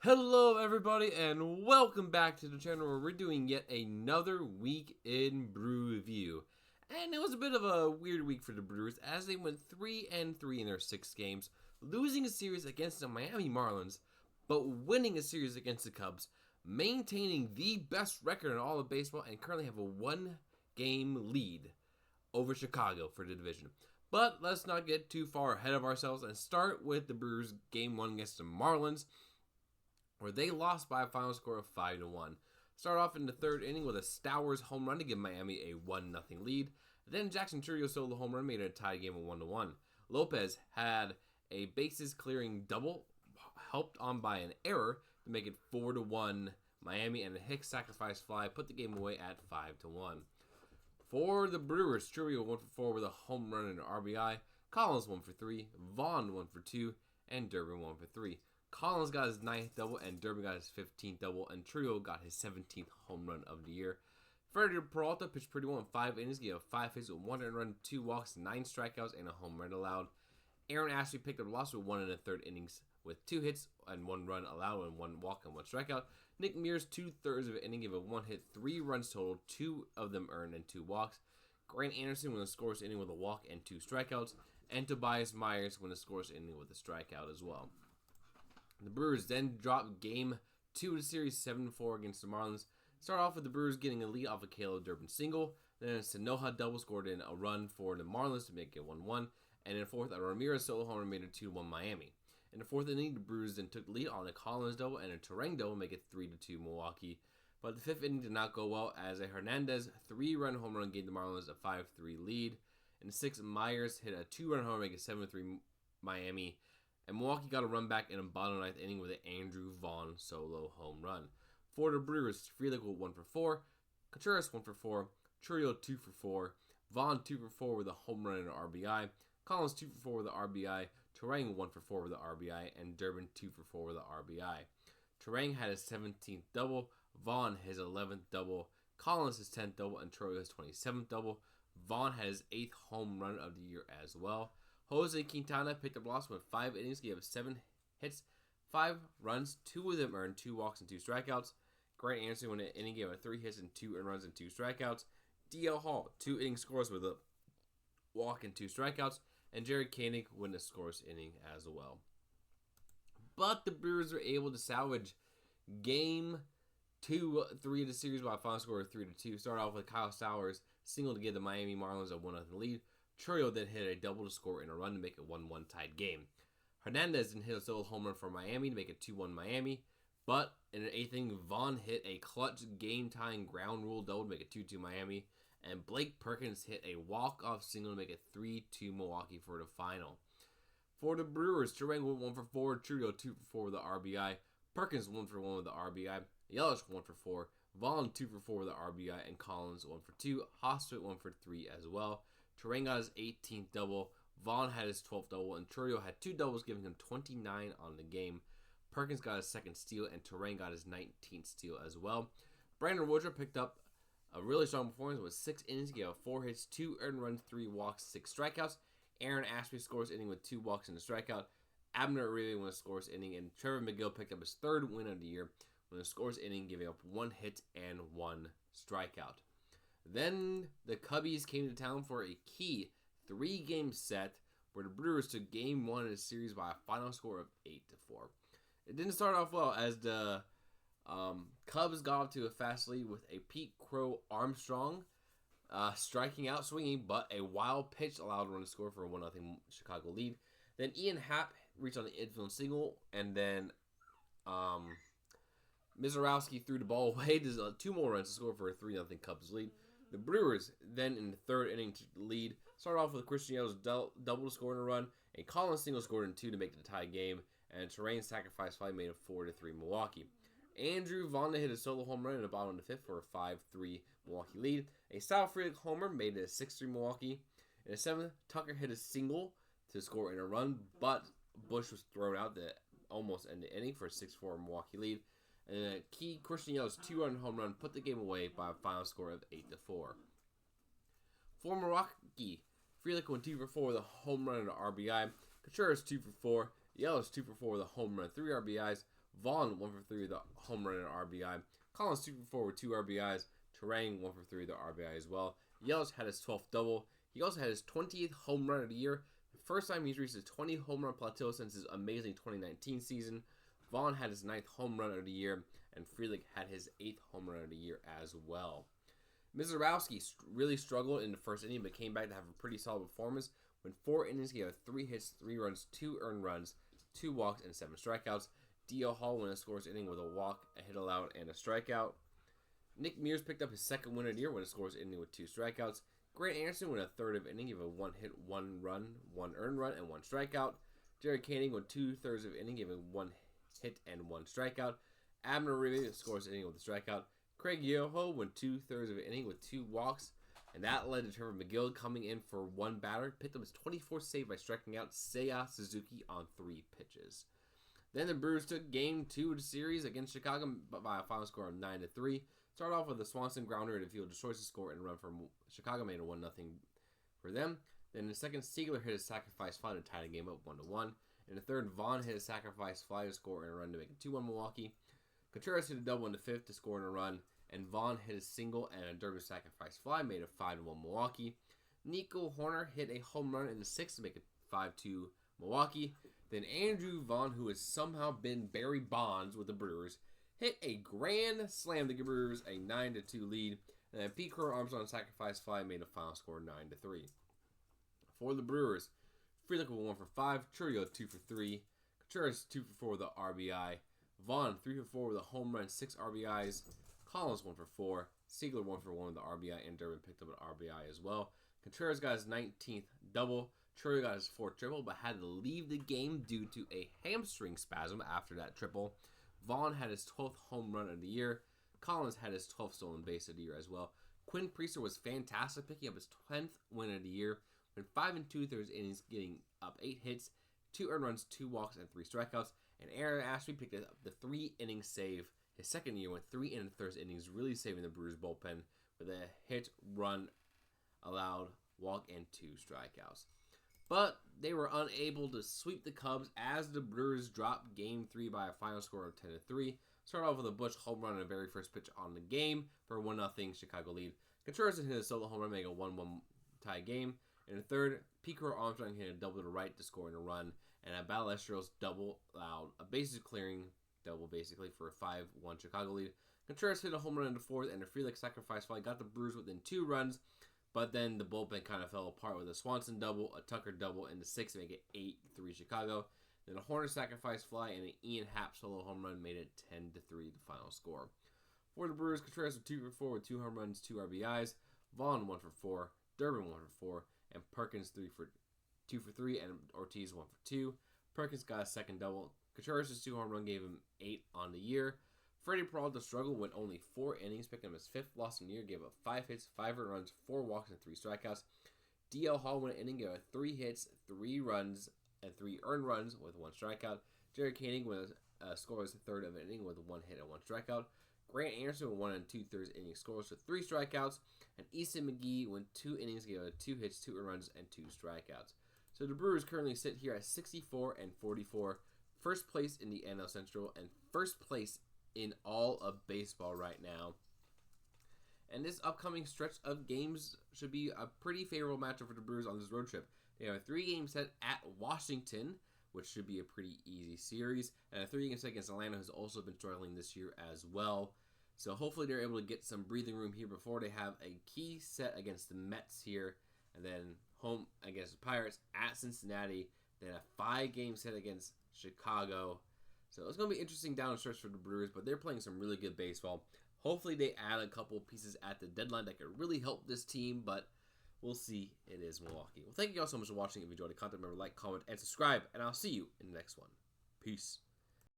Hello everybody and welcome back to the channel where we're doing yet another week in Brewview. And it was a bit of a weird week for the Brewers as they went 3-3 in their 6 games, losing a series against the Miami Marlins, but winning a series against the Cubs, maintaining the best record in all of baseball and currently have a 1-game lead over Chicago for the division. But let's not get too far ahead of ourselves and start with the Brewers game 1 against the Marlins, where they lost by a final score of 5-1. Start off in the third inning with a Stowers home run to give Miami a 1-0 lead. Then Jackson Churrio's solo home run made it a tie game of 1-1. Lopez had a bases clearing double, helped on by an error to make it 4-1 Miami, and a Hicks sacrifice fly put the game away at 5-1. For the Brewers, Churrio 1 for 4 with a home run and an RBI. Collins 1 for 3, Vaughn 1 for 2, and Durbin 1 for 3. Collins got his 9th double, and Durbin got his 15th double, and Churrio got his 17th home run of the year. Ferdinand Peralta pitched pretty well in 5 innings, gave up 5 hits with 1 earned run, 2 walks, 9 strikeouts, and a home run allowed. Aaron Ashby picked up a loss with 1 in the 3rd innings with 2 hits and 1 run allowed and 1 walk and 1 strikeout. Nick Mears 2/3 of an inning, gave up 1 hit, 3 runs total, 2 of them earned, and 2 walks. Grant Anderson won the scoreless inning with a walk and 2 strikeouts, and Tobias Myers won the scoreless inning with a strikeout as well. The Brewers then dropped Game 2 of the series 7-4 against the Marlins. Start off with the Brewers getting a lead off a Caleb Durbin single. Then a Sanoja double scored in a run for the Marlins to make it 1-1. And in the fourth, a Ramirez solo homer made it 2-1 Miami. In the fourth inning, the Brewers then took the lead on a Collins double and a Terang double, make it 3-2 Milwaukee. But the fifth inning did not go well as a Hernandez 3-run home run gave the Marlins a 5-3 lead. In the sixth, Myers hit a 2-run homer, make it 7-3 Miami. And Milwaukee got a run back in the bottom of the 9th inning with an Andrew Vaughn solo home run. For the Brewers, Frelick 1 for 4, Contreras 1 for 4, Churrio 2 for 4, Vaughn 2 for 4 with a home run and an RBI, Collins 2 for 4 with an RBI, Terang 1 for 4 with an RBI, and Durbin 2 for 4 with an RBI. Terang had his 17th double, Vaughn his 11th double, Collins his 10th double, and Churrio his 27th double. Vaughn had his 8th home run of the year as well. Jose Quintana picked up a loss with 5 innings, gave up 7 hits, 5 runs, 2 of them earned, 2 walks and 2 strikeouts. Grant Anderson won an inning, gave up 3 hits and 2 earned runs and 2 strikeouts. DL Hall, 2 inning scores with a walk and 2 strikeouts. And Jared Koenig won the scoreless inning as well. But the Brewers were able to salvage Game 2-3 of the series by a final score of 3-2. Start off with Kyle Stowers single to give the Miami Marlins a 1-0 lead. Churrio then hit a double to score in a run to make it 1-1 tied game. Hernandez then hit a solo home run for Miami to make it 2-1 Miami. But in an 8th inning, Vaughn hit a clutch game-tying ground rule double to make it 2-2 Miami. And Blake Perkins hit a walk-off single to make it 3-2 Milwaukee for the final. For the Brewers, Terang went 1 for 4, Churrio 2 for 4 with the RBI, Perkins 1 for 1 with the RBI, Yelich 1 for 4, Vaughn 2 for 4 with the RBI, and Collins 1 for 2, Hostet 1 for 3 as well. Terang got his 18th double, Vaughn had his 12th double, and Churrio had 2 doubles, giving him 29 on the game. Perkins got his 2nd steal, and Terang got his 19th steal as well. Brandon Woodruff picked up a really strong performance with 6 innings, gave up 4 hits, 2 earned runs, 3 walks, 6 strikeouts. Aaron Ashby scores inning with 2 walks and a strikeout. Abner Uribe won a scores inning, and Trevor McGill picked up his 3rd win of the year with a scores inning, giving up 1 hit and 1 strikeout. Then the Cubbies came to town for a key 3-game set where the Brewers took Game 1 of the series by a final score of 8-4. It didn't start off well as the Cubs got off to a fast lead with a Pete Crow Armstrong striking out swinging, but a wild pitch allowed one to score for a 1-0 Chicago lead. Then Ian Happ reached on the infield single, and then Mizorowski threw the ball away to 2 more runs to score for a 3-0 Cubs lead. The Brewers then in the 3rd inning took the lead. Started off with Christian Yelich double to score in a run, a Collins single scored in 2 to make it a tie game, and Terang sacrifice fly made it 4-3 Milwaukee. Andrew Vaughn hit a solo home run in the bottom of the 5th for a 5-3 Milwaukee lead. A Sal Frelick homer made it a 6-3 Milwaukee. In the 7th, Tucker hit a single to score in a run, but Bush was thrown out to almost end the inning for a 6-4 Milwaukee lead. And a key Christian Yelich 2-run home run put the game away by a final score of 8-4. For Milwaukee, Frelick went 2 for 4 with a home run and an RBI. Contreras 2 for 4. Yelich 2 for 4 with a home run, 3 RBIs. Vaughn 1 for 3 with a home run and RBI. Collins 2 for 4 with 2 RBIs. Terang 1 for 3 with the RBI as well. Yelich had his 12th double. He also had his 20th home run of the year. The first time he's reached his 20 home run plateau since his amazing 2019 season. Vaughn had his 9th home run of the year, and Frelick had his 8th home run of the year as well. Mizorowski really struggled in the first inning, but came back to have a pretty solid performance. When 4 innings, he had 3 hits, 3 runs, 2 earned runs, 2 walks, and 7 strikeouts. D.L. Hall won a scoreless inning with a walk, a hit allowed, and a strikeout. Nick Mears picked up his 2nd win of the year with a scoreless inning with 2 strikeouts. Grant Anderson went a 3rd of inning, gave a 1 hit, 1 run, 1 earned run, and 1 strikeout. Jared Koenig went 2/3 of inning, giving 1 hit and 1 strikeout. Abner Ribby scoreless inning with a strikeout. Craig Yoho went 2/3 of an inning with 2 walks, and that led to Trevor McGill coming in for 1 batter. Picked up his 24th save by striking out Seiya Suzuki on 3 pitches. Then the Brewers took Game 2 of the series against Chicago by a final score of 9-3. Started off with a Swanson grounder to field destroys the score and run from Chicago made a 1-0 for them. Then in the second, Siegler hit a sacrifice fly to tie the game up 1-1. In the third, Vaughn hit a sacrifice fly to score and a run to make it 2-1 Milwaukee. Contreras hit a double in the fifth to score and a run, and Vaughn hit a single and a Derby sacrifice fly, made it 5-1 Milwaukee. Nico Horner hit a home run in the sixth to make it 5-2 Milwaukee. Then Andrew Vaughn, who has somehow been Barry Bonds with the Brewers, hit a grand slam to give Brewers a 9-2 lead, and then Pete Crow Armstrong sacrifice fly made a final score 9-3. For the Brewers, Frelick 1 for 5, Churio 2 for 3, Contreras 2 for 4 with the RBI, Vaughn 3 for 4 with a home run, 6 RBIs, Collins 1 for 4, Siegler 1 for 1 with the RBI, and Durbin picked up an RBI as well. Contreras got his 19th double, Churio got his 4th triple, but had to leave the game due to a hamstring spasm after that triple. Vaughn had his 12th home run of the year. Collins had his 12th stolen base of the year as well. Quinn Priester was fantastic, picking up his 10th win of the year. Went 5 2/3 innings, getting up 8 hits, 2 earned runs, 2 walks, and 3 strikeouts. And Aaron Ashby picked up the 3-inning save. His second year went 3 1/3 innings, really saving the Brewers bullpen with a hit, run, allowed, walk, and 2 strikeouts. But they were unable to sweep the Cubs as the Brewers dropped Game 3 by a final score of 10-3. Started off with a Butch home run on the very first pitch on the game for a 1-0 Chicago lead. Contreras hit a solo home run, making a 1-1 tie game. In the third, Pico Armstrong hit a double to right to score in a run, and a Ballesteros double allowed a bases clearing double basically for a 5-1 Chicago lead. Contreras hit a home run in the fourth, and a Frelick sacrifice fly got the Brewers within 2 runs, but then the bullpen kind of fell apart with a Swanson double, a Tucker double in the sixth to make it 8-3 Chicago. Then a Horner sacrifice fly and an Ian Happ solo home run made it 10-3 the final score. For the Brewers, Contreras was 2 for 4 with 2 home runs, 2 RBIs. Vaughn 1 for 4, Durbin 1 for 4, and Perkins 2 for 3, and Ortiz 1 for 2. Perkins got a second double. Contreras' 2 home run gave him 8 on the year. Freddie Peralta struggled with only 4 innings, picking up his 5th loss in the year, gave up 5 hits, 5 earned runs, 4 walks, and 3 strikeouts. D.L. Hall went an inning, gave up 3 hits, 3 runs, and 3 earned runs with 1 strikeout. Jared Koenig went a scoreless third of an inning with 1 hit and 1 strikeout. Grant Anderson went 1 2/3 inning scoreless with 3 strikeouts. And Easton McGee went 2 innings, gave up 2 hits, 2 earned runs, and 2 strikeouts. So the Brewers currently sit here at 64-44, first place in the NL Central, and first place in all of baseball right now. And this upcoming stretch of games should be a pretty favorable matchup for the Brewers on this road trip. They have a 3-game set at Washington, which should be a pretty easy series, and a 3-game set against Atlanta, who's also been struggling this year as well. So hopefully they're able to get some breathing room here before they have a key set against the Mets here, and then home against the Pirates at Cincinnati, then a 5-game set against Chicago. So it's going to be interesting down the stretch for the Brewers, but they're playing some really good baseball. Hopefully they add a couple pieces at the deadline that could really help this team, but we'll see. It is Milwaukee. Well, thank you all so much for watching. If you enjoyed the content, remember to like, comment, and subscribe, and I'll see you in the next one. Peace.